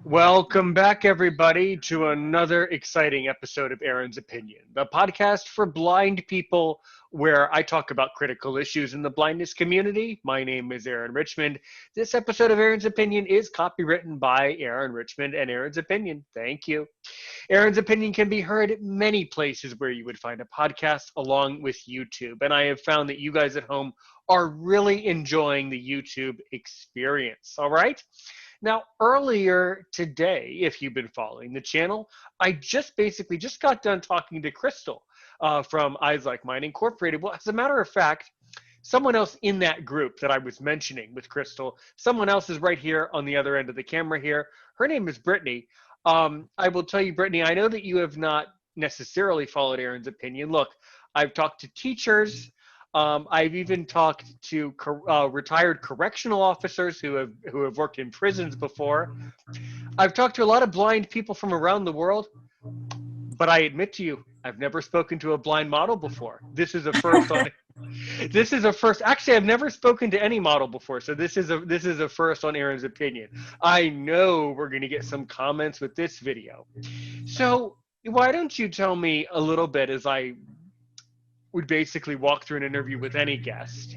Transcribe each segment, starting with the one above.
Welcome back, everybody, to another exciting episode of Aaron's Opinion, the podcast for blind people where I talk about critical issues in the blindness community. My name is Aaron Richmond. This episode of Aaron's Opinion is copywritten by Aaron Richmond and Aaron's Opinion. Thank you. Aaron's Opinion can be heard at many places where you would find a podcast, along with YouTube. And I have found that you guys at home are really enjoying the YouTube experience. All right? Now, earlier today, if you've been following the channel, I just got done talking to Crystal from Eyes Like Mine Incorporated. Well, as a matter of fact, someone else in that group that I was mentioning with Crystal, someone else is right here on the other end of the camera here. Her name is Brittany. I will tell you, Brittany, I know that you have not necessarily followed Aaron's Opinion. Look, I've talked to teachers. I've even talked to retired correctional officers who have worked in prisons before. I've talked to a lot of blind people from around the world, but I admit to you, I've never spoken to a blind model before. This is a first on. This is a first. Actually, I've never spoken to any model before, so this is a first on Aaron's Opinion. I know we're going to get some comments with this video. So why don't you tell me a little bit, as I would basically walk through an interview with any guest.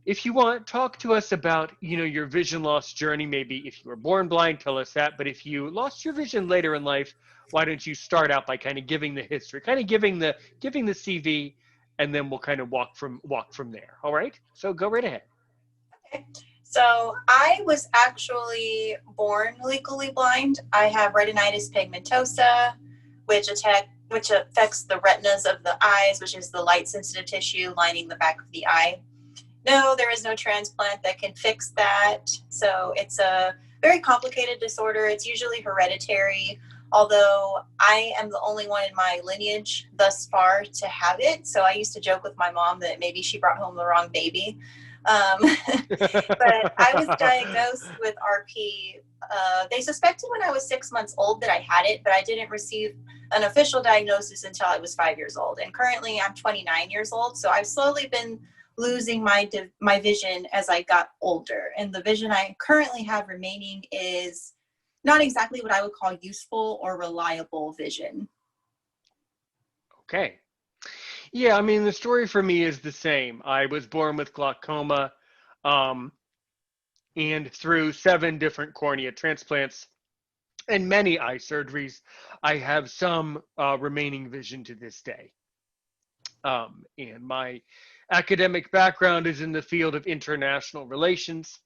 If you want, talk to us about, your vision loss journey. Maybe if you were born blind, tell us that. But if you lost your vision later in life, why don't you start out by kind of giving the history, kind of giving the CV, and then we'll kind of walk from there. All right? So go right ahead. Okay. So I was actually born legally blind. I have retinitis pigmentosa, which affects the retinas of the eyes, which is the light-sensitive tissue lining the back of the eye. No, there is no transplant that can fix that. So it's a very complicated disorder. It's usually hereditary, although I am the only one in my lineage thus far to have it. So I used to joke with my mom that maybe she brought home the wrong baby. But I was diagnosed with RP. They suspected when I was 6 months old that I had it, but I didn't receive an official diagnosis until I was 5 years old. And currently I'm 29 years old. So I've slowly been losing my vision as I got older. And the vision I currently have remaining is not exactly what I would call useful or reliable vision. Okay. Yeah, I mean, the story for me is the same. I was born with glaucoma, and through 7 different cornea transplants and many eye surgeries, I have some remaining vision to this day. And my academic background is in the field of international relations.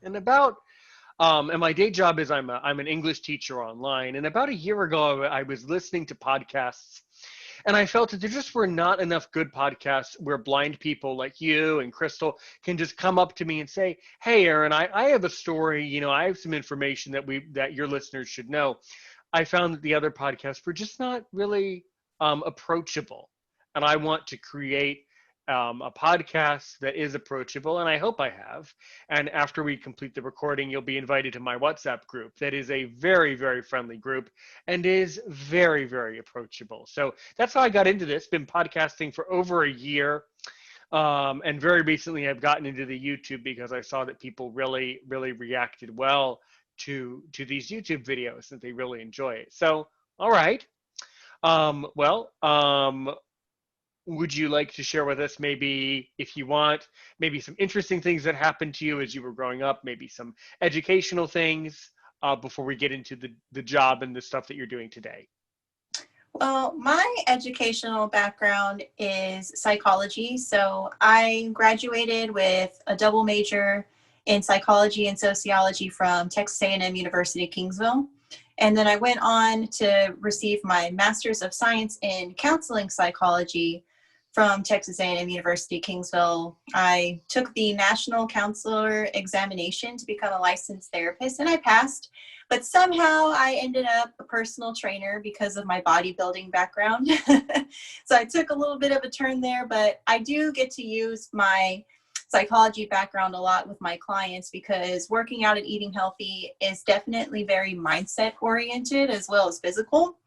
And and my day job is I'm an English teacher online. And about a year ago, I was listening to podcasts, and I felt that there just were not enough good podcasts where blind people like you and Crystal can just come up to me and say, "Hey, Aaron, I have a story. I have some information that your listeners should know." I found that the other podcasts were just not really approachable, and I want to create a podcast that is approachable, and I hope I have. And after we complete the recording, you'll be invited to my WhatsApp group. That is a very, very friendly group and is very, very approachable. So that's how I got into this. Been podcasting for over a year. And very recently I've gotten into the YouTube because I saw that people really, really reacted well to these YouTube videos, that they really enjoy it. So, all right. Would you like to share with us, maybe, if you want, maybe some interesting things that happened to you as you were growing up, maybe some educational things before we get into the job and the stuff that you're doing today? Well, my educational background is psychology. So I graduated with a double major in psychology and sociology from Texas A&M University, Kingsville. And then I went on to receive my Master's of Science in Counseling Psychology from Texas A&M University, Kingsville. I took the National Counselor examination to become a licensed therapist, and I passed. But somehow I ended up a personal trainer because of my bodybuilding background. So I took a little bit of a turn there, but I do get to use my psychology background a lot with my clients because working out and eating healthy is definitely very mindset oriented as well as physical.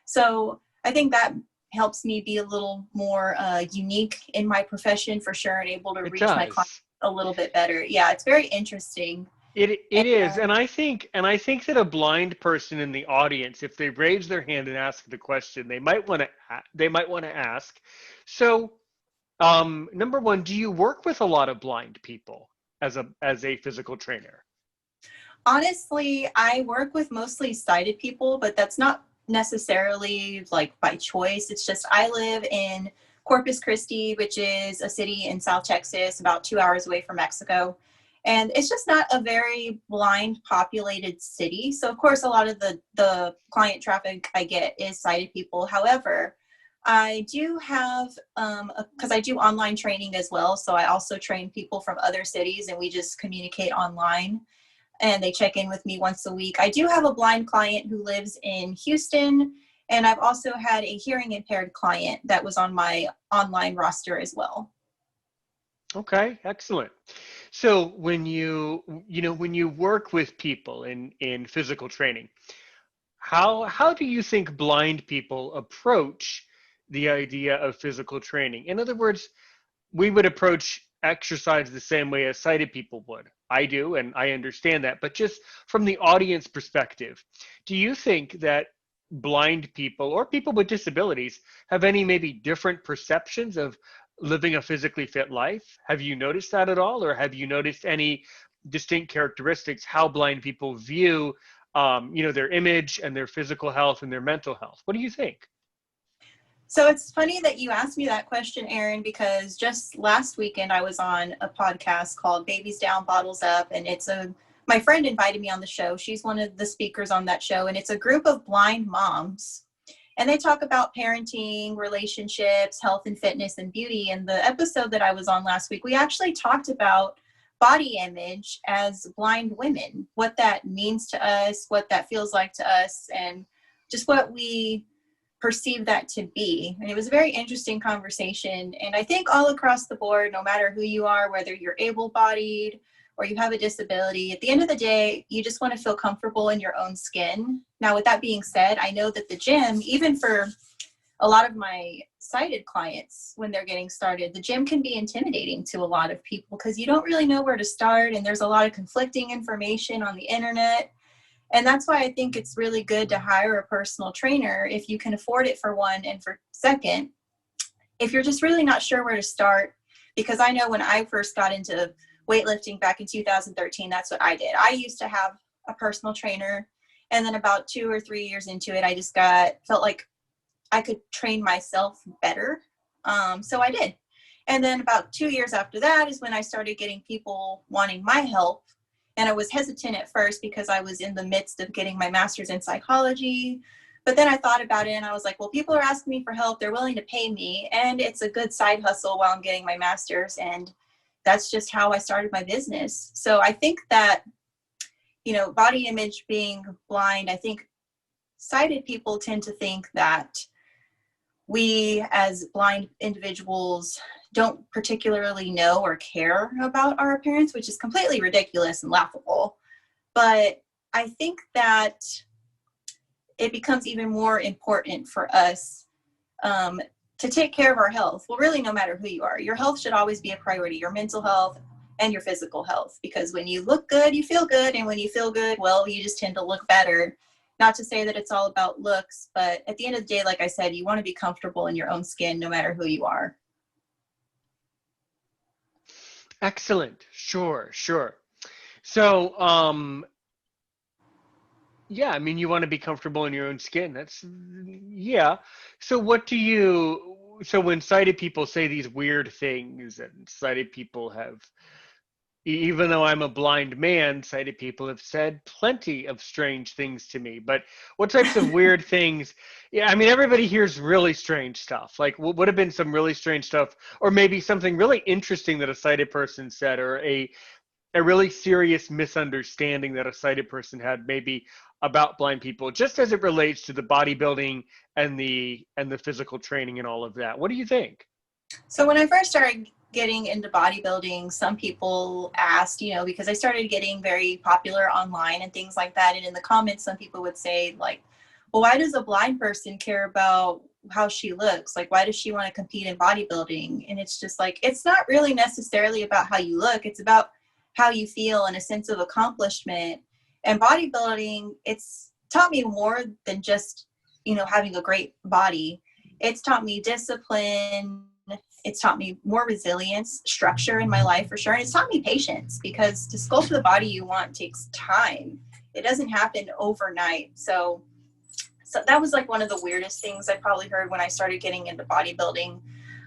So I think that helps me be a little more unique in my profession for sure, and able to reach my clients a little bit better. Yeah, it's very interesting. It is, and And I think that a blind person in the audience, if they raise their hand and ask the question, they might want to ask. So, number one, do you work with a lot of blind people as a physical trainer? honestly, I work with mostly sighted people, but that's not necessarily like by choice. It's just I live in Corpus Christi, which is a city in South Texas, about 2 hours away from Mexico. And it's just not a very blind populated city. So, of course, a lot of the client traffic I get is sighted people. However, I do have, because I do online training as well. So I also train people from other cities and we just communicate online and they check in with me once a week. I do have a blind client who lives in Houston, and I've also had a hearing impaired client that was on my online roster as well. Okay, excellent. So when you work with people in physical training, how do you think blind people approach the idea of physical training? In other words, we would approach exercise the same way as sighted people would. I do, and I understand that. But just from the audience perspective, do you think that blind people or people with disabilities have any maybe different perceptions of living a physically fit life? Have you noticed that at all, or have you noticed any distinct characteristics how blind people view, their image and their physical health and their mental health? What do you think? So it's funny that you asked me that question, Aaron, because just last weekend I was on a podcast called Babies Down, Bottles Up, and my friend invited me on the show. She's one of the speakers on that show, and it's a group of blind moms. And they talk about parenting, relationships, health and fitness and beauty. And the episode that I was on last week, we actually talked about body image as blind women, what that means to us, what that feels like to us, and just what we perceive that to be. And it was a very interesting conversation. And I think all across the board, no matter who you are, whether you're able-bodied or you have a disability, at the end of the day, you just want to feel comfortable in your own skin. Now, with that being said, I know that the gym, even for a lot of my sighted clients, when they're getting started, the gym can be intimidating to a lot of people because you don't really know where to start. And there's a lot of conflicting information on the internet. And that's why I think it's really good to hire a personal trainer if you can afford it, for one, and for second, if you're just really not sure where to start. Because I know when I first got into weightlifting back in 2013, that's what I did. I used to have a personal trainer, and then about 2 or 3 years into it, I just felt like I could train myself better. So I did. And then about 2 years after that is when I started getting people wanting my help. And I was hesitant at first because I was in the midst of getting my master's in psychology. But then I thought about it and I was like, well, people are asking me for help. They're willing to pay me. And it's a good side hustle while I'm getting my master's. And that's just how I started my business. So I think that, body image being blind, I think sighted people tend to think that we as blind individuals don't particularly know or care about our appearance, which is completely ridiculous and laughable. But I think that it becomes even more important for us to take care of our health. Well, really, no matter who you are, your health should always be a priority, your mental health and your physical health, because when you look good, you feel good. And when you feel good, well, you just tend to look better. Not to say that it's all about looks, but at the end of the day, like I said, you want to be comfortable in your own skin, no matter who you are. Excellent. Sure, sure. So, yeah, I mean, you want to be comfortable in your own skin. Yeah. So so when sighted people say these weird things, and sighted people have, even though I'm a blind man, sighted people have said plenty of strange things to me. But what types of weird things? Yeah, I mean, everybody hears really strange stuff. Like, what would have been some really strange stuff, or maybe something really interesting that a sighted person said, or a really serious misunderstanding that a sighted person had maybe about blind people, just as it relates to the bodybuilding and the physical training and all of that. What do you think? So when I first started getting into bodybuilding, some people asked, because I started getting very popular online and things like that. And in the comments, some people would say like, well, why does a blind person care about how she looks? Like, why does she want to compete in bodybuilding? And it's just like, it's not really necessarily about how you look. It's about how you feel and a sense of accomplishment. And bodybuilding, it's taught me more than just, having a great body. It's taught me discipline. It's taught me more resilience, structure in my life for sure. And it's taught me patience, because to sculpt the body you want takes time. It doesn't happen overnight. So that was like one of the weirdest things I probably heard when I started getting into bodybuilding.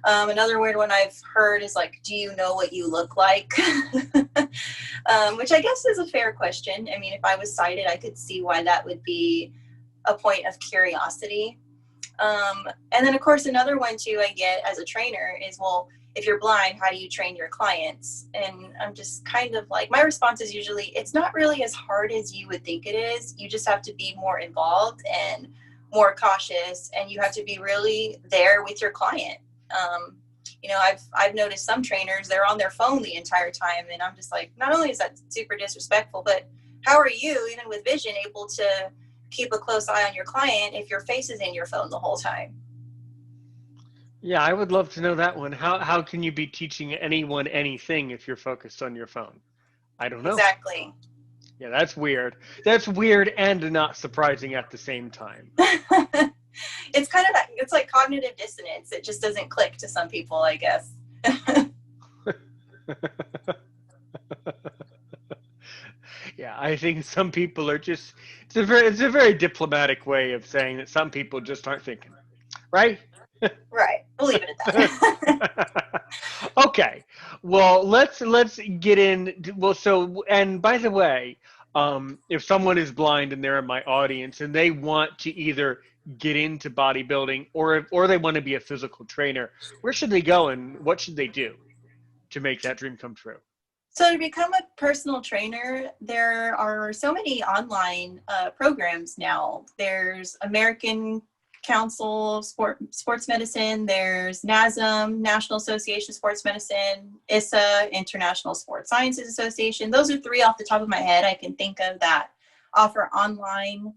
Another weird one I've heard is like, do you know what you look like? Which I guess is a fair question. I mean, if I was sighted, I could see why that would be a point of curiosity. And then of course, another one too, I get as a trainer is, well, if you're blind, how do you train your clients? And I'm just kind of like, my response is usually, it's not really as hard as you would think it is. You just have to be more involved and more cautious, and you have to be really there with your client. I've noticed some trainers, they're on their phone the entire time, and I'm just like, not only is that super disrespectful, but how are you, even with vision, able to keep a close eye on your client if your face is in your phone the whole time? Yeah, I would love to know that one. How can you be teaching anyone anything if you're focused on your phone? I don't know. Exactly. Yeah, that's weird. That's weird and not surprising at the same time. It's kind of it's like cognitive dissonance. It just doesn't click to some people, I guess. Yeah, I think some people are just, it's a very diplomatic way of saying that some people just aren't thinking, right? Right. We'll leave it at that. Okay. Well, let's get in. Well, so, and by the way, if someone is blind and they're in my audience and they want to either get into bodybuilding or they want to be a physical trainer, where should they go and what should they do to make that dream come true? So to become a personal trainer, there are so many online programs now. There's American Council of Sports Medicine, there's NASM, National Association of Sports Medicine, ISSA, International Sports Sciences Association. Those are three off the top of my head I can think of that offer online,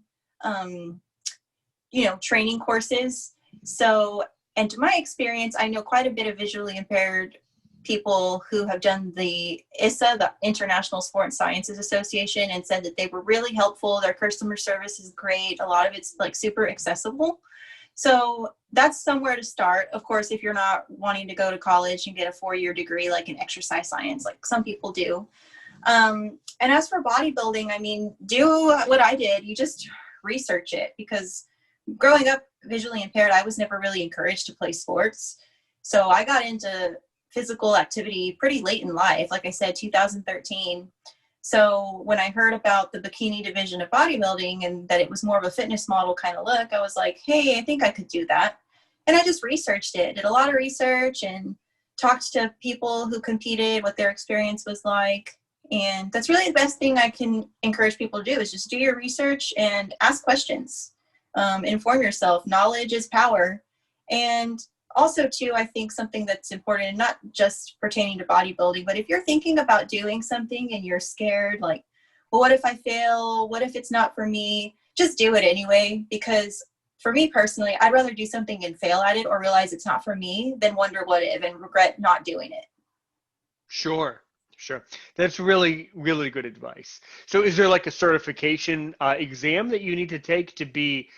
training courses. So, and to my experience, I know quite a bit of visually impaired people who have done the ISSA, the International Sports Sciences Association, and said that they were really helpful. Their customer service is great. A lot of it's like super accessible. So that's somewhere to start. Of course, if you're not wanting to go to college and get a 4-year degree like in exercise science, like some people do. And as for bodybuilding, I mean, do what I did. You just research it, because growing up visually impaired, I was never really encouraged to play sports. So I got into physical activity pretty late in life, like I said, 2013. So when I heard about the bikini division of bodybuilding and that it was more of a fitness model kind of look, I was like, hey, I think I could do that. And I just researched it, did a lot of research and talked to people who competed, what their experience was like. And that's really the best thing I can encourage people to do, is just do your research and ask questions. Inform yourself. Knowledge is power. And also, too, I think something that's important, and not just pertaining to bodybuilding, but if you're thinking about doing something and you're scared, like, well, what if I fail? What if it's not for me? Just do it anyway, because for me personally, I'd rather do something and fail at it or realize it's not for me than wonder what if and regret not doing it. Sure. That's really, really good advice. So is there like a certification exam that you need to take to be,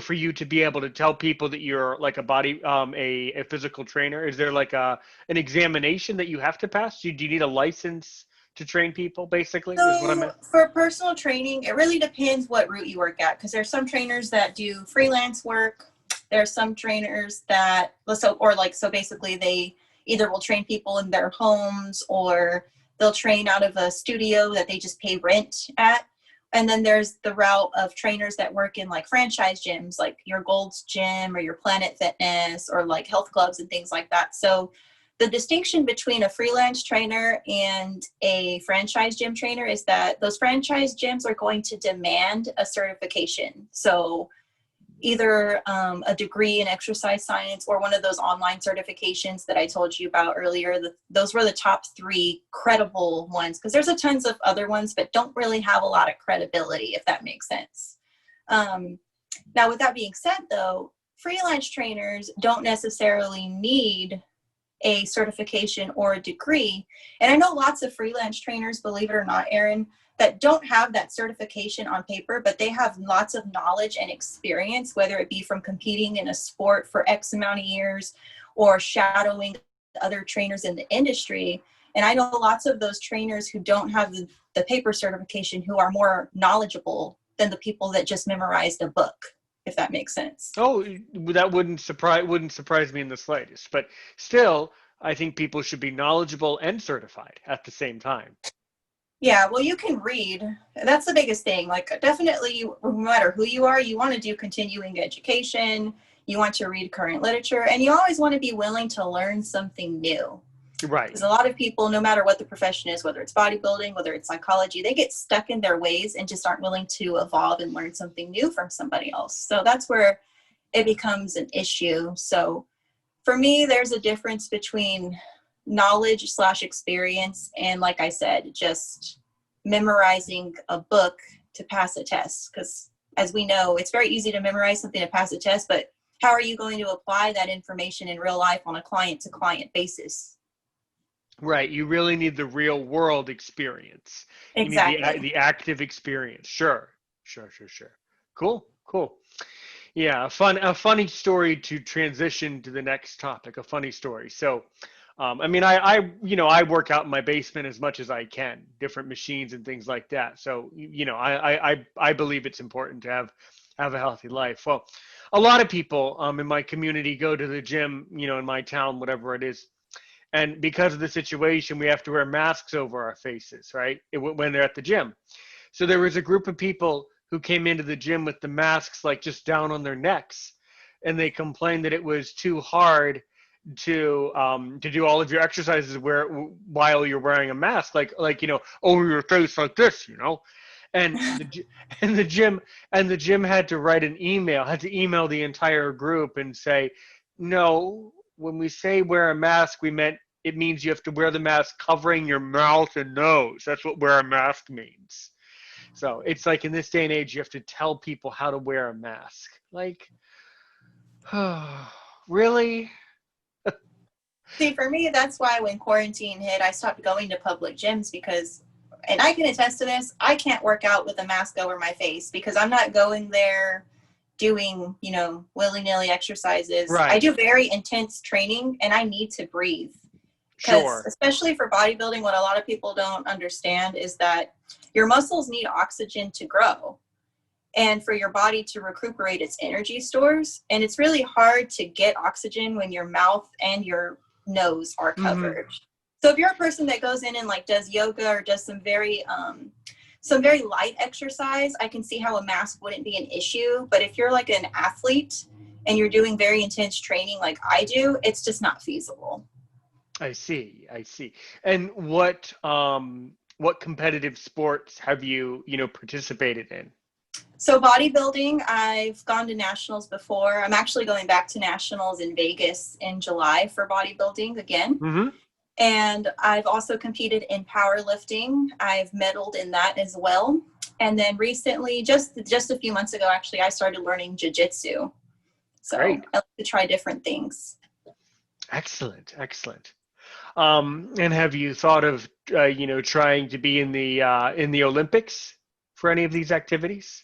for you to be able to tell people that you're like a physical trainer? Is there like an examination that you have to pass? Do you need a license to train people, basically, is what I So meant? for personal training, it really depends what route you work at, because there's some trainers that do freelance work. There's some trainers that, so basically they either will train people in their homes or they'll train out of a studio that they just pay rent at. And then there's the route of trainers that work in like franchise gyms, like your Gold's Gym or your Planet Fitness or like health clubs and things like that. So the distinction between a freelance trainer and a franchise gym trainer is that those franchise gyms are going to demand a certification. So either a degree in exercise science or one of those online certifications that I told you about earlier. Those were the top 3 credible ones, because there's a tons of other ones, but don't really have a lot of credibility, if that makes sense. Now, with that being said, though, freelance trainers don't necessarily need a certification or a degree. And I know lots of freelance trainers, believe it or not, Erin, that don't have that certification on paper, but they have lots of knowledge and experience, whether it be from competing in a sport for X amount of years or shadowing other trainers in the industry. And I know lots of those trainers who don't have the paper certification who are more knowledgeable than the people that just memorized a book, if that makes sense. Oh, that wouldn't surprise me in the slightest. But still, I think people should be knowledgeable and certified at the same time. Yeah, well, you can read. That's the biggest thing. Like, definitely, no matter who you are, you want to do continuing education. You want to read current literature, and you always want to be willing to learn something new. Right. Because a lot of people, no matter what the profession is, whether it's bodybuilding, whether it's psychology, they get stuck in their ways and just aren't willing to evolve and learn something new from somebody else. So that's where it becomes an issue. So for me, there's a difference between knowledge / experience and, like I said, just memorizing a book to pass a test. Because as we know, it's very easy to memorize something to pass a test, but how are you going to apply that information in real life on a client-to-client basis? Right. You really need the real world experience. Exactly. You need the active experience. Sure. Cool. Yeah, a funny story to transition to the next topic, a funny story. So, I mean, I work out in my basement as much as I can, different machines and things like that. So, I believe it's important to have a healthy life. Well, a lot of people in my community go to the gym, in my town, whatever it is. And because of the situation, we have to wear masks over our faces, right? When they're at the gym. So there was a group of people who came into the gym with the masks like just down on their necks, and they complained that it was too hard to do all of your exercises while you're wearing a mask, like over your face like this, And the gym had to write an email, had to email the entire group and say, no, when we say wear a mask, it means you have to wear the mask covering your mouth and nose. That's what wear a mask means. So it's like in this day and age, you have to tell people how to wear a mask. Like, really? See, for me, that's why when quarantine hit, I stopped going to public gyms because, and I can attest to this, I can't work out with a mask over my face because I'm not going there doing, willy-nilly exercises. Right. I do very intense training and I need to breathe. Sure. Especially for bodybuilding, what a lot of people don't understand is that your muscles need oxygen to grow and for your body to recuperate its energy stores. And it's really hard to get oxygen when your mouth and your nose are covered. Mm-hmm. So if you're a person that goes in and does yoga or does some very light exercise, I can see how a mask wouldn't be an issue. But if you're like an athlete and you're doing very intense training like I do, it's just not feasible. I see. And what competitive sports have you participated in? So bodybuilding, I've gone to nationals before. I'm actually going back to nationals in Vegas in July for bodybuilding again. Mm-hmm. And I've also competed in powerlifting. I've medaled in that as well. And then recently, just a few months ago, actually, I started learning jiu-jitsu. So Great. I like to try different things. Excellent. And have you thought of trying to be in the Olympics for any of these activities?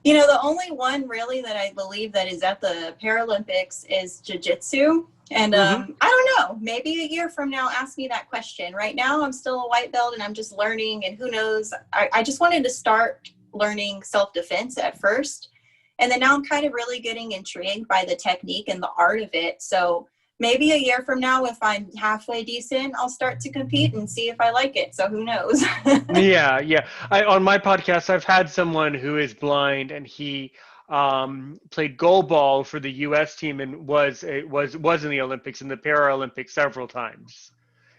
The only one really that I believe that is at the Paralympics is jiu-jitsu. And I don't know, maybe a year from now, ask me that question. Right now, I'm still a white belt and I'm just learning, and who knows, I just wanted to start learning self-defense at first. And then now I'm kind of really getting intrigued by the technique and the art of it. So maybe a year from now, if I'm halfway decent, I'll start to compete and see if I like it. So who knows? Yeah. On my podcast, I've had someone who is blind, and he played goalball for the U.S. team and was in the Olympics and the Paralympics several times.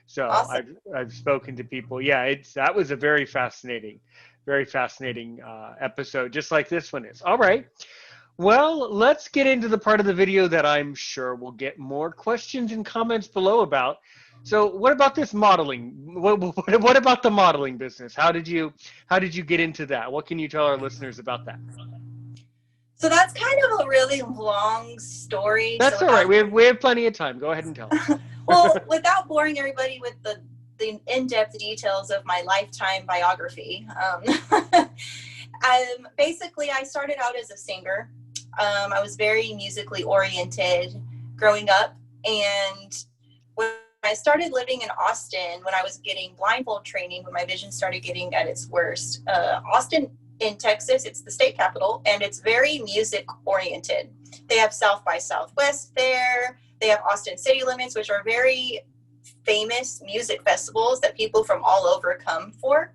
So awesome. I've spoken to people. Yeah, that was a very fascinating episode, just like this one is. All right. Well, let's get into the part of the video that I'm sure we'll get more questions and comments below about. So what about this modeling? What about the modeling business? How did you get into that? What can you tell our listeners about that? So that's kind of a really long story. That's all right. We have plenty of time. Go ahead and tell us. Well, without boring everybody with the in-depth details of my lifetime biography, basically I started out as a singer. I was very musically oriented growing up, and when I started living in Austin, when I was getting blindfold training, when my vision started getting at its worst, Austin in Texas, it's the state capital, and it's very music oriented. They have South by Southwest there. They have Austin City Limits, which are very famous music festivals that people from all over come for.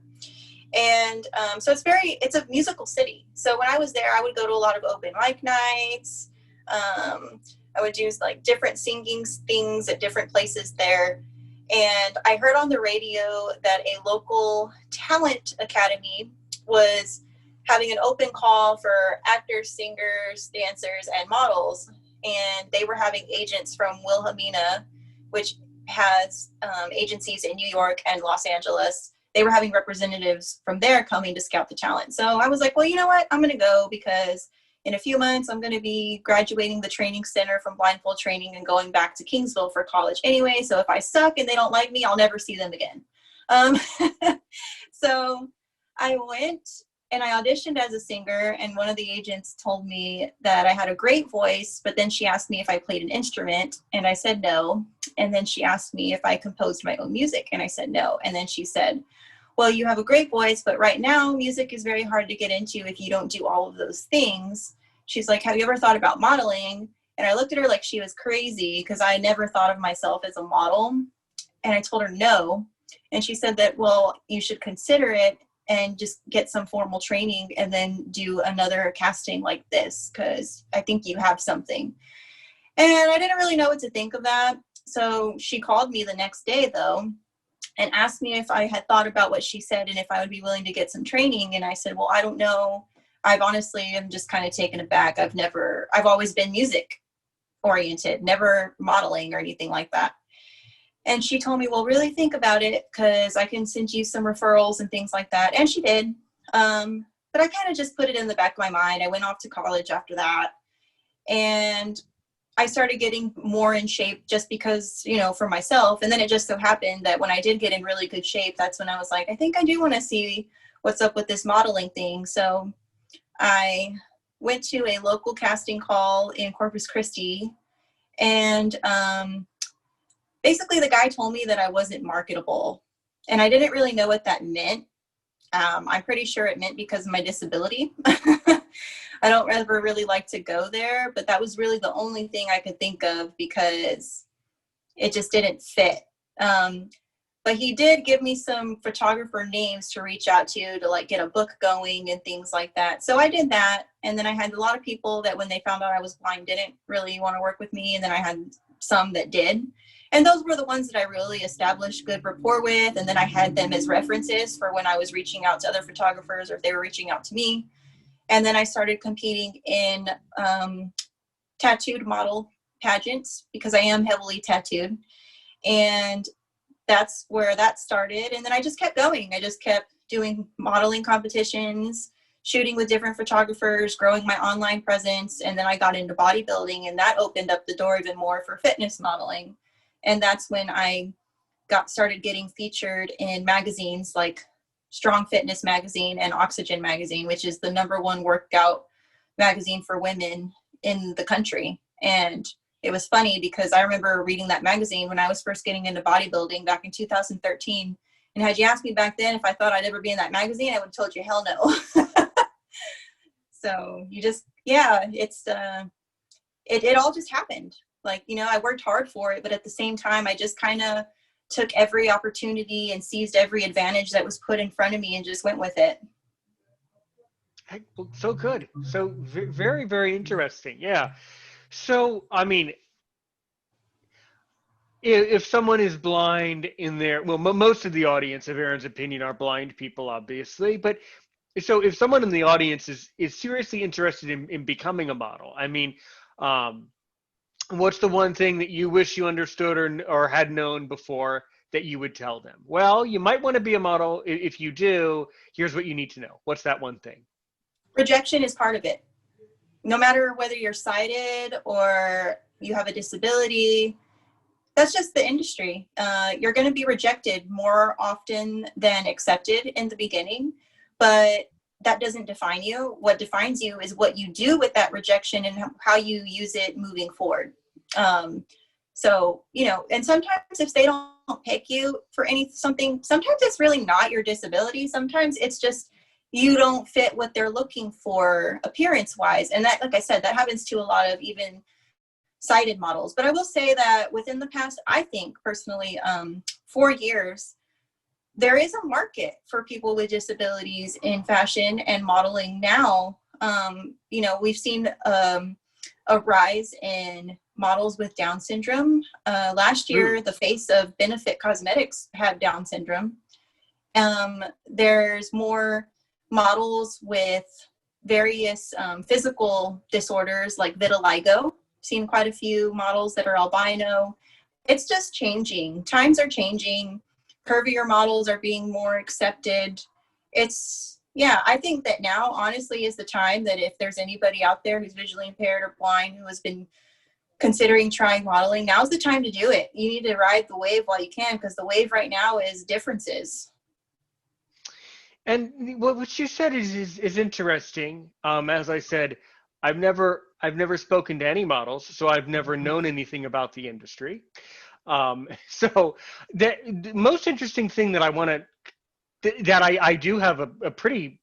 And so it's a musical city. So when I was there, I would go to a lot of open mic nights. I would do like different singing things at different places there. And I heard on the radio that a local talent academy was having an open call for actors, singers, dancers, and models. And they were having agents from Wilhelmina, which has agencies in New York and Los Angeles. They were having representatives from there coming to scout the talent. So I was like, well, you know what? I'm going to go because in a few months, I'm going to be graduating the training center from blindfold training and going back to Kingsville for college anyway. So if I suck and they don't like me, I'll never see them again. So I went and I auditioned as a singer, and one of the agents told me that I had a great voice, but then she asked me if I played an instrument, and I said no. And then she asked me if I composed my own music, and I said no. And then she said, well, you have a great voice, but right now music is very hard to get into if you don't do all of those things. She's like, have you ever thought about modeling? And I looked at her like she was crazy because I never thought of myself as a model. And I told her no. And she said that, well, you should consider it and just get some formal training and then do another casting like this because I think you have something. And I didn't really know what to think of that. So she called me the next day, though, and asked me if I had thought about what she said and if I would be willing to get some training. And I said, well, I don't know. I've honestly am just kind of taken aback. I've always been music oriented, never modeling or anything like that. And she told me, well, really think about it because I can send you some referrals and things like that. And she did. But I kind of just put it in the back of my mind. I went off to college after that. And I started getting more in shape just because, for myself. And then it just so happened that when I did get in really good shape, that's when I was like, I think I do want to see what's up with this modeling thing. So I went to a local casting call in Corpus Christi. And basically the guy told me that I wasn't marketable. And I didn't really know what that meant. I'm pretty sure it meant because of my disability. I don't ever really like to go there, but that was really the only thing I could think of because it just didn't fit. But he did give me some photographer names to reach out to like get a book going and things like that. So I did that. And then I had a lot of people that when they found out I was blind didn't really want to work with me. And then I had some that did. And those were the ones that I really established good rapport with. And then I had them as references for when I was reaching out to other photographers or if they were reaching out to me. And then I started competing in tattooed model pageants because I am heavily tattooed. And that's where that started. And then I just kept going. I just kept doing modeling competitions, shooting with different photographers, growing my online presence. And then I got into bodybuilding, and that opened up the door even more for fitness modeling. And that's when I started getting featured in magazines like Strong Fitness magazine and Oxygen magazine, which is the #1 workout magazine for women in the country. And it was funny because I remember reading that magazine when I was first getting into bodybuilding back in 2013. And had you asked me back then if I thought I'd ever be in that magazine, I would have told you hell no. So it all just happened. Like, I worked hard for it, but at the same time, I just kind of took every opportunity and seized every advantage that was put in front of me and just went with it. So good. So very, very interesting. Yeah. So, I mean, if someone is blind most of the audience of Aaron's Opinion are blind people, obviously, but so if someone in the audience is seriously interested in becoming a model, I mean, what's the one thing that you wish you understood or had known before that you would tell them? Well, you might want to be a model. If you do, here's what you need to know. What's that one thing? Rejection is part of it. No matter whether you're sighted or you have a disability, That's just the industry. You're going to be rejected more often than accepted in the beginning, but that doesn't define you. What defines you is what you do with that rejection and how you use it moving forward. So, you know, and sometimes if they don't pick you for something, sometimes it's really not your disability. Sometimes it's just you don't fit what they're looking for appearance wise. And that, like I said, that happens to a lot of even sighted models. But I will say that within the past, I think personally, 4 years, there is a market for people with disabilities in fashion and modeling now. You know, we've seen a rise in models with Down syndrome. Last year, the face of Benefit Cosmetics had Down syndrome. There's more models with various physical disorders like vitiligo. Seen quite a few models that are albino. It's just changing. Times are changing. Curvier models are being more accepted. I think that now honestly is the time that if there's anybody out there who's visually impaired or blind who has been considering trying modeling, now's the time to do it. You need to ride the wave while you can, because the wave right now is differences. And what you said is interesting. As I said, I've never spoken to any models, so I've never known anything about the industry. So the most interesting thing that I do have a pretty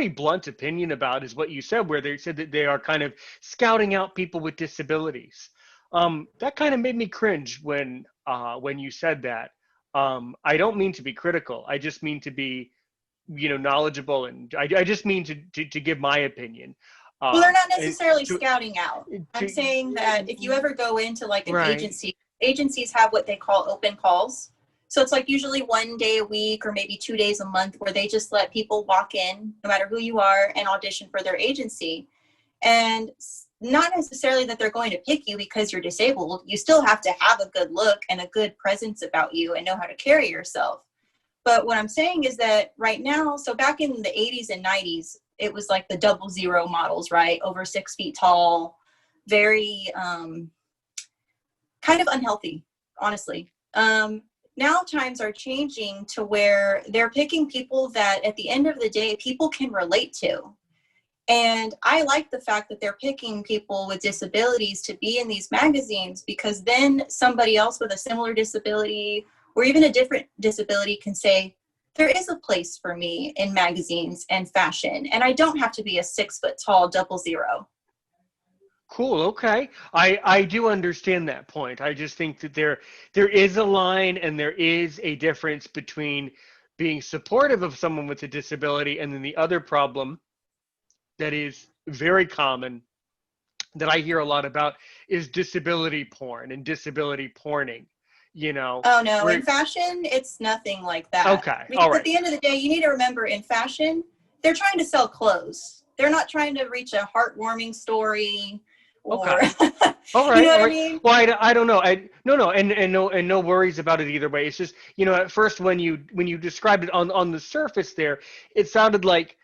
blunt opinion about is what you said, where they said that they are kind of scouting out people with disabilities. That kind of made me cringe when you said that. I don't mean to be critical. I just mean to be, you know, knowledgeable, and I just mean to give my opinion. Well, they're not necessarily scouting out. I'm saying that if you ever go into like an agency, agencies have what they call open calls. So it's like usually 1 day a week or maybe 2 days a month where they just let people walk in, no matter who you are, and audition for their agency. And not necessarily that they're going to pick you because you're disabled. You still have to have a good look and a good presence about you and know how to carry yourself. But what I'm saying is that right now, so back in the 80s and 90s, it was like the 00 models, right? Over 6 feet tall, very kind of unhealthy, honestly. Now times are changing to where they're picking people that at the end of the day, people can relate to. And I like the fact that they're picking people with disabilities to be in these magazines, because then somebody else with a similar disability or even a different disability can say, there is a place for me in magazines and fashion, and I don't have to be a 6 foot tall 00. Cool. Okay. I do understand that point. I just think that there is a line and there is a difference between being supportive of someone with a disability and then the other problem that is very common that I hear a lot about is disability porn and disability porning. You know. Oh no, in fashion, it's nothing like that. Okay. Because all right. at the end of the day, you need to remember in fashion, they're trying to sell clothes. They're not trying to reach a heartwarming story. Or, okay. All right. You know all what I right. mean? Well, I don't know. And no worries about it either way. It's just, you know, at first when you described it on the surface there, it sounded like,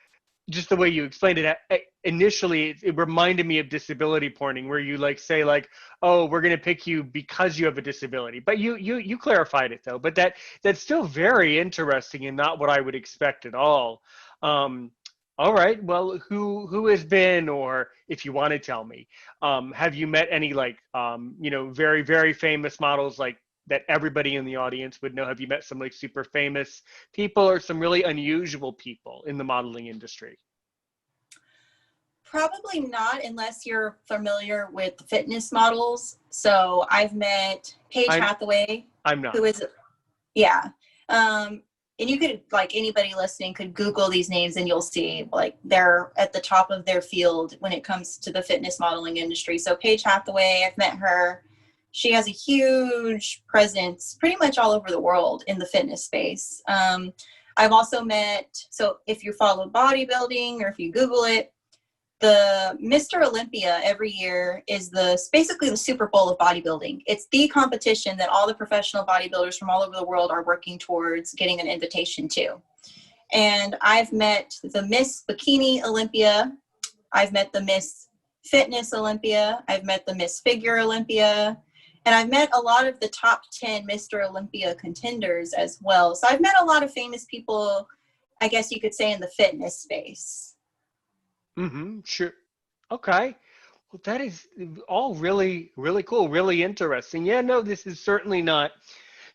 just the way you explained it, initially it reminded me of disability porning, where you like say like, oh, we're going to pick you because you have a disability. But you clarified it though. But that's still very interesting and not what I would expect at all. All right. Well, who has been, or if you want to tell me, have you met any like you know, very very famous models like that everybody in the audience would know? Have you met some like super famous people or some really unusual people in the modeling industry? Probably not, unless you're familiar with fitness models. So I've met Paige Hathaway. I'm not. Who is, yeah. And you could, like anybody listening could Google these names and you'll see like they're at the top of their field when it comes to the fitness modeling industry. So Paige Hathaway, I've met her. She has a huge presence pretty much all over the world in the fitness space. I've also met, so if you follow bodybuilding or if you Google it, the Mr. Olympia every year is basically the Super Bowl of bodybuilding. It's the competition that all the professional bodybuilders from all over the world are working towards getting an invitation to. And I've met the Miss Bikini Olympia. I've met the Miss Fitness Olympia. I've met the Miss Figure Olympia. And I've met a lot of the top 10 Mr. Olympia contenders as well. So I've met a lot of famous people, I guess you could say, in the fitness space. Mm-hmm. Sure. Okay. Well, that is all really, really cool, really interesting. Yeah, no, this is certainly not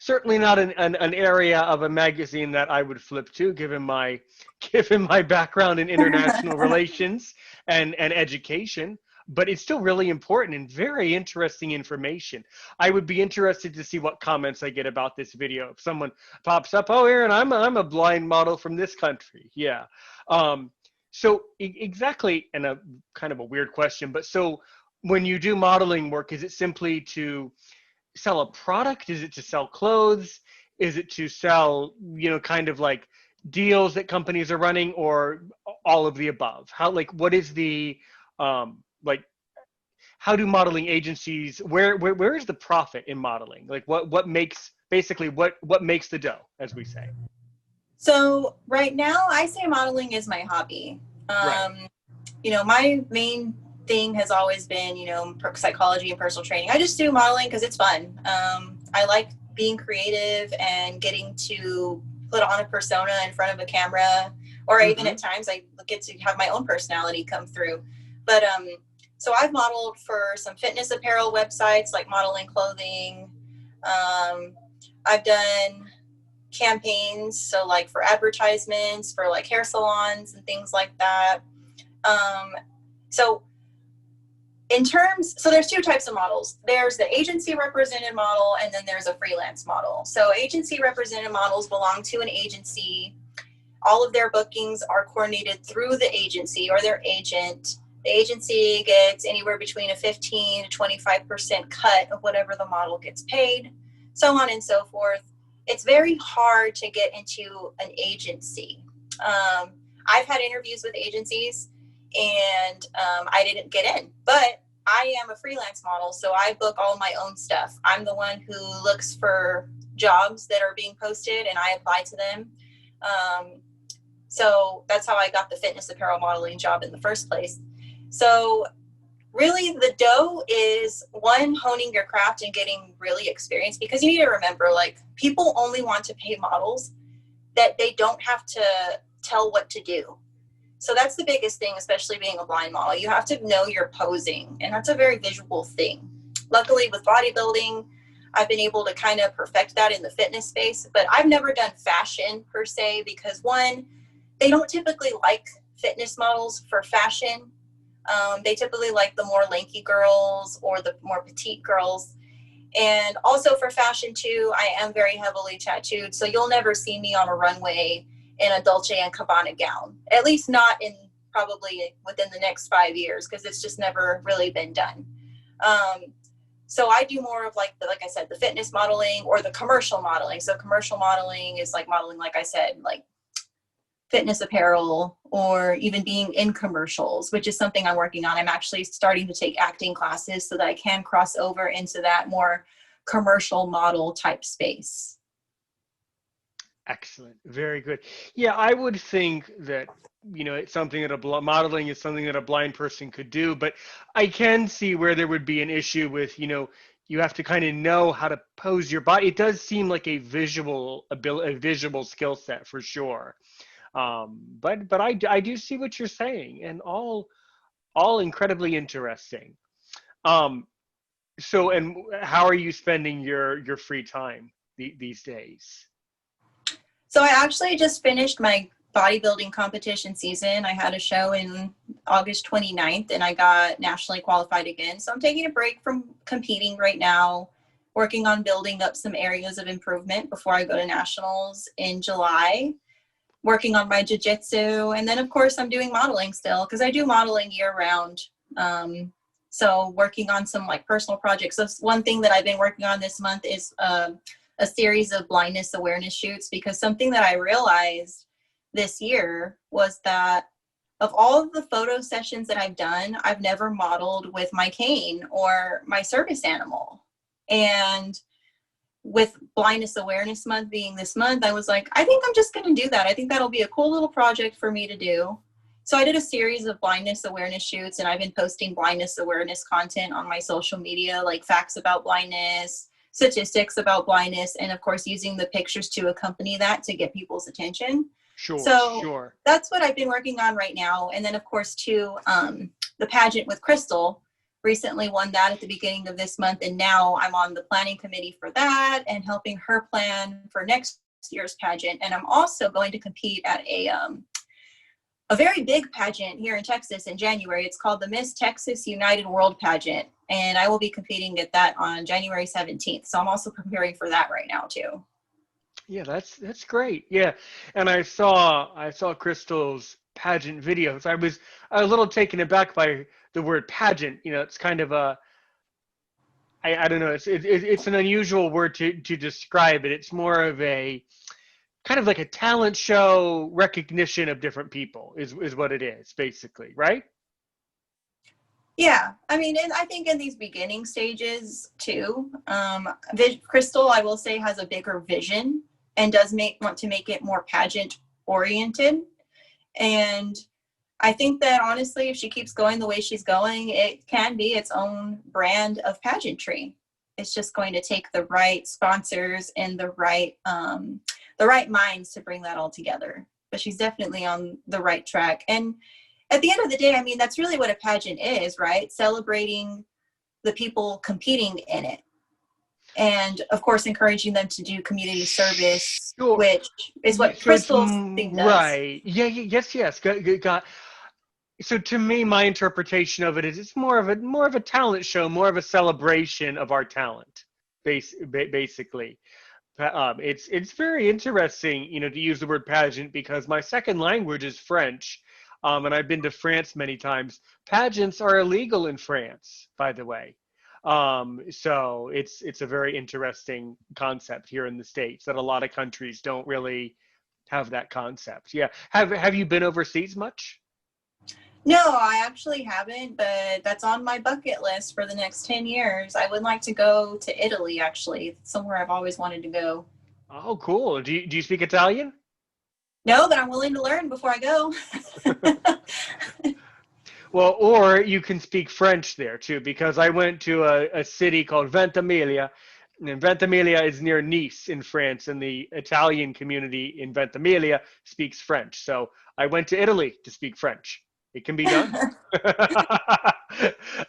an area of a magazine that I would flip to, given my given my background in international relations and education. But it's still really important and very interesting information. I would be interested to see what comments I get about this video. If someone pops up, oh, Aaron, I'm a blind model from this country. Yeah. Um, so exactly, and a kind of a weird question, but so when you do modeling work, is it simply to sell a product? Is it to sell clothes? Is it to sell, kind of like deals that companies are running, or all of the above? How, like, what is the, like, how do modeling agencies, where is the profit in modeling? Like, what makes, basically, what makes the dough, as we say? So right now, I say modeling is my hobby. Right. My main thing has always been, psychology and personal training. I just do modeling because it's fun. I like being creative and getting to put on a persona in front of a camera, or even Mm-hmm. at times I get to have my own personality come through. But so I've modeled for some fitness apparel websites like Modeling Clothing. I've done campaigns, so like for advertisements for like hair salons and things like that. So so there's two types of models. There's the agency represented model, and then there's a freelance model. So agency represented models belong to an agency. All of their bookings are coordinated through the agency or their agent. The agency gets anywhere between a 15 to 25% cut of whatever the model gets paid, so on and so forth. It's very hard to get into an agency. I've had interviews with agencies, and I didn't get in, but I am a freelance model, so I book all my own stuff. I'm the one who looks for jobs that are being posted, and I apply to them. So that's how I got the fitness apparel modeling job in the first place. So really the dough is, one, honing your craft and getting really experienced, because you need to remember, like, people only want to pay models that they don't have to tell what to do. So that's the biggest thing, especially being a blind model. You have to know your posing, and that's a very visual thing. Luckily with bodybuilding, I've been able to kind of perfect that in the fitness space, but I've never done fashion per se, because one, they don't typically like fitness models for fashion. They typically like the more lanky girls or the more petite girls. And also for fashion too, I am very heavily tattooed, so you'll never see me on a runway in a Dolce & Gabbana gown, at least not in probably within the next 5 years, because it's just never really been done. So I do more of like I said, the fitness modeling or the commercial modeling. So commercial modeling is like modeling, like I said, like fitness apparel, or even being in commercials, which is something I'm working on. I'm actually starting to take acting classes so that I can cross over into that more commercial model type space. Excellent. Very good. Yeah, I would think that, it's something that modeling is something that a blind person could do, but I can see where there would be an issue with, you have to kind of know how to pose your body. It does seem like a visual ability, a visual skill set for sure. But I do see what you're saying, and all incredibly interesting. Um, so, and how are you spending your free time these days? So I actually just finished my bodybuilding competition season. I had a show in August 29th, and I got nationally qualified again. So I'm taking a break from competing right now, working on building up some areas of improvement before I go to nationals in July, working on my jiu-jitsu. And then of course I'm doing modeling still, because I do modeling year round. So working on some like personal projects. So one thing that I've been working on this month is a series of blindness awareness shoots, because something that I realized this year was that of all of the photo sessions that I've done, I've never modeled with my cane or my service animal. And with Blindness Awareness Month being this month, I was like, I think I'm just going to do that. I think that'll be a cool little project for me to do. So I did a series of blindness awareness shoots, and I've been posting blindness awareness content on my social media, like facts about blindness, statistics about blindness, and of course using the pictures to accompany that to get people's attention. Sure, So sure. that's what I've been working on right now. And then of course too, the pageant with Crystal, recently won that at the beginning of this month, and now I'm on the planning committee for that and helping her plan for next year's pageant. And I'm also going to compete at a very big pageant here in Texas in January. It's called the Miss Texas United World Pageant, and I will be competing at that on January 17th. So I'm also preparing for that right now too. Yeah, that's great. Yeah, and I saw Crystal's pageant videos. I was a little taken aback by the word pageant. You know, it's kind of a I don't know. It's an unusual word to describe it. It's more of a kind of like a talent show recognition of different people is what it is basically, right? Yeah, I mean, and I think in these beginning stages too, Crystal, I will say, has a bigger vision and does want to make it more pageant oriented. And I think that honestly, if she keeps going the way she's going, it can be its own brand of pageantry. It's just going to take the right sponsors and the right minds to bring that all together. But she's definitely on the right track. And at the end of the day, I mean, that's really what a pageant is, right? Celebrating the people competing in it. And of course, encouraging them to do community service, Sure. which is what So it's Crystal's thing does. right. Yeah, yes. Got. So to me, my interpretation of it is it's more of a talent show, more of a celebration of our talent, basically. It's very interesting, you know, to use the word pageant because my second language is French, and I've been to France many times. Pageants are illegal in France, by the way. So it's a very interesting concept here in the States that a lot of countries don't really have that concept. Yeah. Have you been overseas much? No, I actually haven't, but that's on my bucket list for the next 10 years. I would like to go to Italy, actually. It's somewhere I've always wanted to go. Oh, cool. Do you speak Italian? No, but I'm willing to learn before I go. Well, or you can speak French there too, because I went to a city called Ventimiglia, and Ventimiglia is near Nice in France, and the Italian community in Ventimiglia speaks French. So I went to Italy to speak French. It can be done.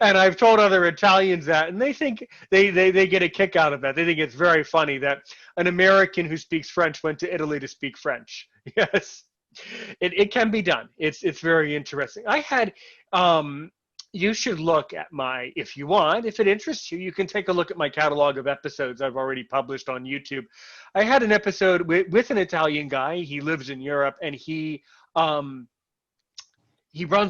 And I've told other Italians that, and they think they get a kick out of that. They think it's very funny that an American who speaks French went to Italy to speak French. Yes, it can be done. It's very interesting. I had you should look at my, if you want, if it interests you, you can take a look at my catalog of episodes I've already published on YouTube. I had an episode with an Italian guy. He lives in Europe, and he runs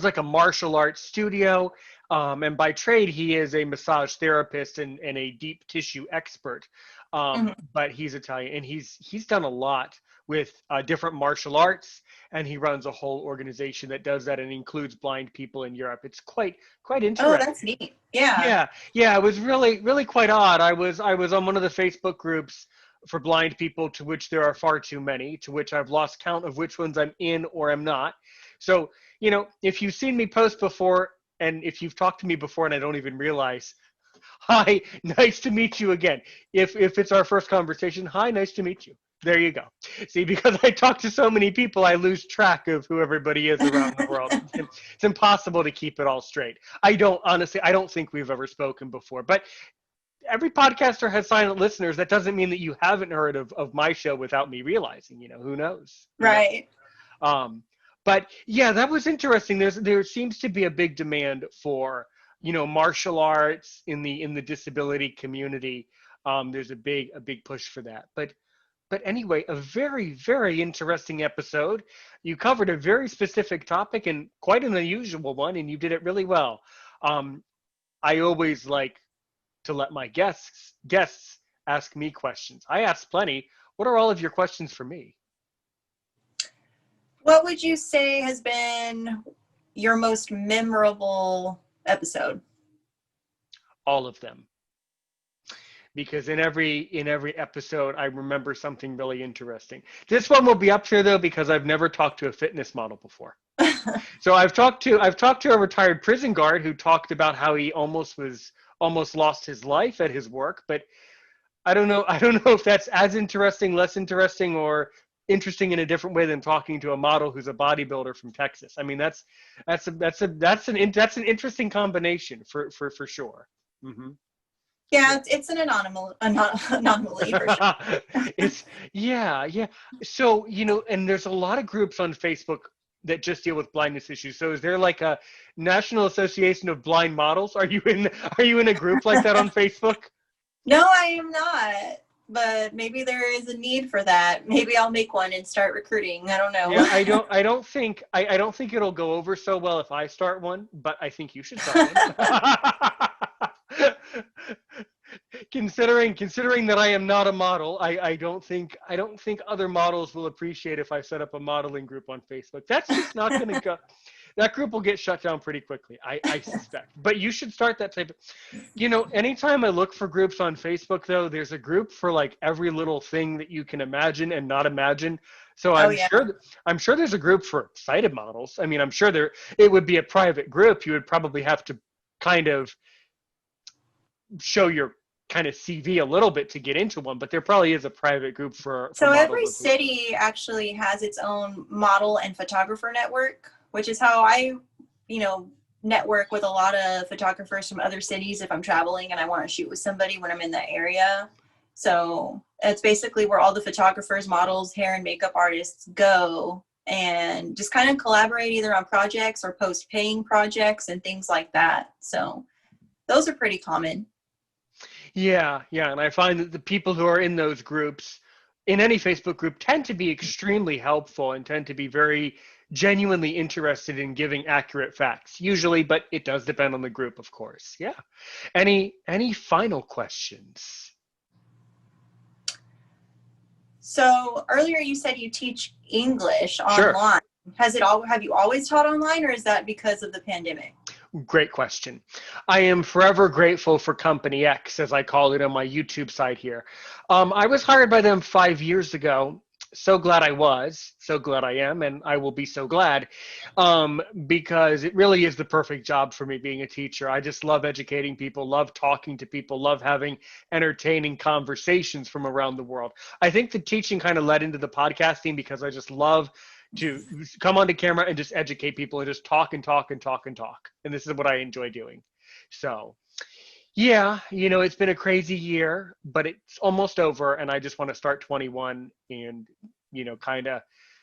like a martial arts studio, and by trade he is a massage therapist and a deep tissue expert. Mhm. But he's Italian, and he's done a lot with different martial arts, and he runs a whole organization that does that and includes blind people in Europe. It's quite Oh, interesting. that's neat. Yeah. Yeah, it was really quite odd. I was on one of the Facebook groups for blind people, to which there are far too many, to which I've lost count of which ones I'm in or am not. So, you know, if you've seen me post before, and if you've talked to me before and I don't even realize, hi, nice to meet you again. If it's our first conversation, hi, nice to meet you. There you go. See, because I talk to so many people, I lose track of who everybody is around the world. It's impossible to keep it all straight. I don't think we've ever spoken before, but every podcaster has silent listeners. That doesn't mean that you haven't heard of my show without me realizing. You know, who knows? Right. Um, but yeah, that was interesting. There seems to be a big demand for, you know, martial arts in the disability community. There's a big push for that. But anyway, a very interesting episode. You covered a very specific topic and quite an unusual one, and you did it really well. Um, I always like to let my guests ask me questions. I ask plenty. What are all of your questions for me? What would you say has been your most memorable episode? All of them, because in every episode I remember something really interesting. This one will be up there though because I've never talked to a fitness model before. So I've talked to a retired prison guard who talked about how he almost lost his life at his work, but I don't know if that's as interesting, less interesting, or interesting in a different way than talking to a model who's a bodybuilder from Texas. I mean, that's an interesting combination for sure. Hmm. Yeah, it's an anomaly for sure. It's yeah, yeah. So, and there's a lot of groups on Facebook that just deal with blindness issues. So is there like a National Association of Blind Models? Are you in a group like that on Facebook? No, I am not. But maybe there is a need for that. Maybe I'll make one and start recruiting. I don't Yeah, know. I don't think it'll go over so well if I start one, but I think you should start one. Considering that I am not a model, I don't think other models will appreciate if I set up a modeling group on Facebook. That's just not going to go. That group will get shut down pretty quickly, I suspect. But you should start that type of. Anytime I look for groups on Facebook, though, there's a group for like every little thing that you can imagine and not imagine. So Oh I'm yeah. sure I'm sure there's a group for sighted models. I mean, I'm sure it would be a private group. You would probably have to kind of show your kind of CV a little bit to get into one, but there probably is a private group for So every models. city actually has its own model and photographer network, which is how I, you know, network with a lot of photographers from other cities if I'm traveling and I want to shoot with somebody when I'm in that area. So it's basically where all the photographers, models, hair and makeup artists go and just kind of collaborate either on projects or post paying projects and things like that. So those are pretty common. Yeah, yeah, and I find that the people who are in those groups, in any Facebook group, tend to be extremely helpful and tend to be very genuinely interested in giving accurate facts, usually, but it does depend on the group, of course. Yeah. Any final questions? So earlier you said you teach English Sure. online. Have you always taught online or is that because of the pandemic? Great question. I am forever grateful for Company X, as I call it on my YouTube site here. I was hired by them 5 years ago. So glad I was, so glad I am, and I will be so glad because it really is the perfect job for me being a teacher. I just love educating people, love talking to people, love having entertaining conversations from around the world. I think the teaching kind of led into the podcasting because I just love to come onto camera and just educate people and just talk and talk and talk and talk. And this is what I enjoy doing. So, yeah, it's been a crazy year, but it's almost over. And I just want to start 21 and, kind of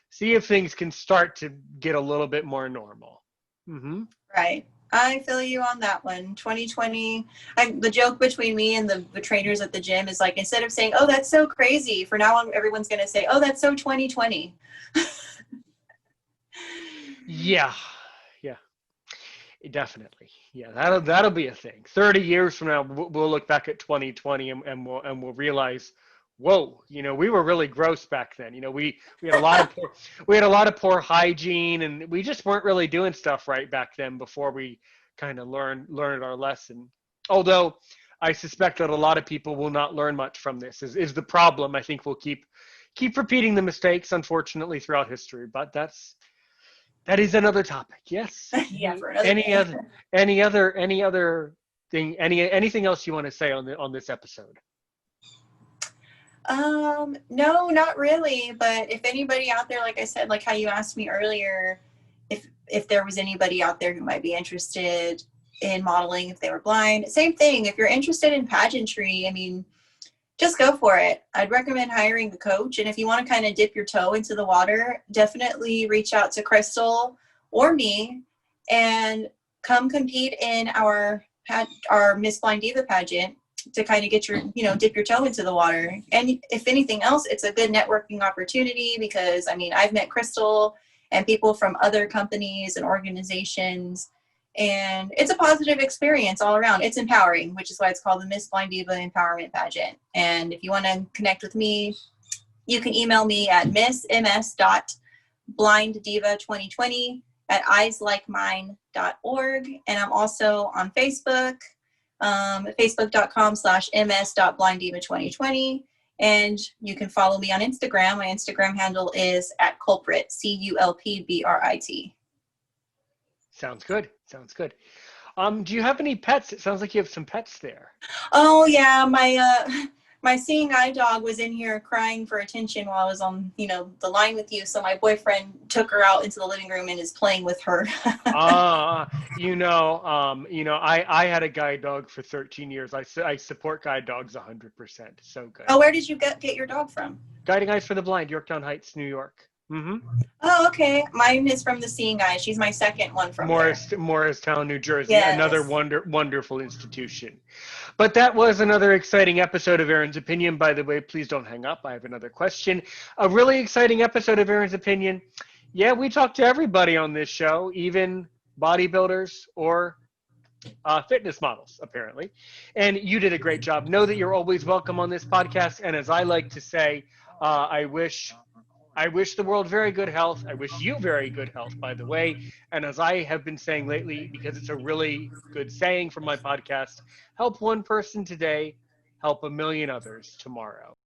see if things can start to get a little bit more normal. Hmm. Right. I feel you on that one. 2020, the joke between me and the trainers at the gym is like, instead of saying, oh, that's so crazy, for now on, everyone's going to say, oh, that's so 2020. Yeah, yeah, definitely. Yeah, that'll be a thing. 30 years from now, we'll look back at 2020 and we'll realize, whoa, we were really gross back then. We had a lot of poor hygiene, and we just weren't really doing stuff right back then before we kind of learned our lesson. Although I suspect that a lot of people will not learn much from this. Is the problem? I think we'll keep repeating the mistakes, unfortunately, throughout history. But that is another topic. Yes. Yeah, for another Any day. other any other thing? Anything else you want to say on this episode? No, not really. But if anybody out there, like I said, like how you asked me earlier, if there was anybody out there who might be interested in modeling if they were blind, same thing. If you're interested in pageantry, I mean, just go for it. I'd recommend hiring a coach. And if you want to kind of dip your toe into the water, definitely reach out to Crystal or me and come compete in our Miss Blind Diva pageant to kind of get dip your toe into the water. And if anything else, it's a good networking opportunity because, I mean, I've met Crystal and people from other companies and organizations, and it's a positive experience all around. It's empowering, which is why it's called the Miss Blind Diva Empowerment Pageant. And if you want to connect with me, you can email me at missms.blinddiva2020@eyeslikemine.org. And I'm also on Facebook, facebook.com/ms.blinddiva2020. And you can follow me on Instagram. My Instagram handle is @culprit, CULPBRIT. Sounds good. Sounds good. Do you have any pets? It sounds like you have some pets there. Oh yeah, my seeing eye dog was in here crying for attention while I was on, the line with you. So my boyfriend took her out into the living room and is playing with her. I had a guide dog for 13 years. I support guide dogs 100%. So good. Oh, where did you get your dog from? Guiding Eyes for the Blind, Yorktown Heights, New York. Mm-hmm. Oh, okay. Mine is from the Seeing Eye. She's my second one from there. Morristown, New Jersey, Yes. another wonderful institution. But that was another exciting episode of Aaron's Opinion. By the way, please don't hang up. I have another question. A really exciting episode of Aaron's Opinion. Yeah, we talked to everybody on this show, even bodybuilders or fitness models, apparently. And you did a great job. Know that you're always welcome on this podcast. And as I like to say, I wish the world very good health. I wish you very good health, by the way. And as I have been saying lately, because it's a really good saying from my podcast, help one person today, help a million others tomorrow.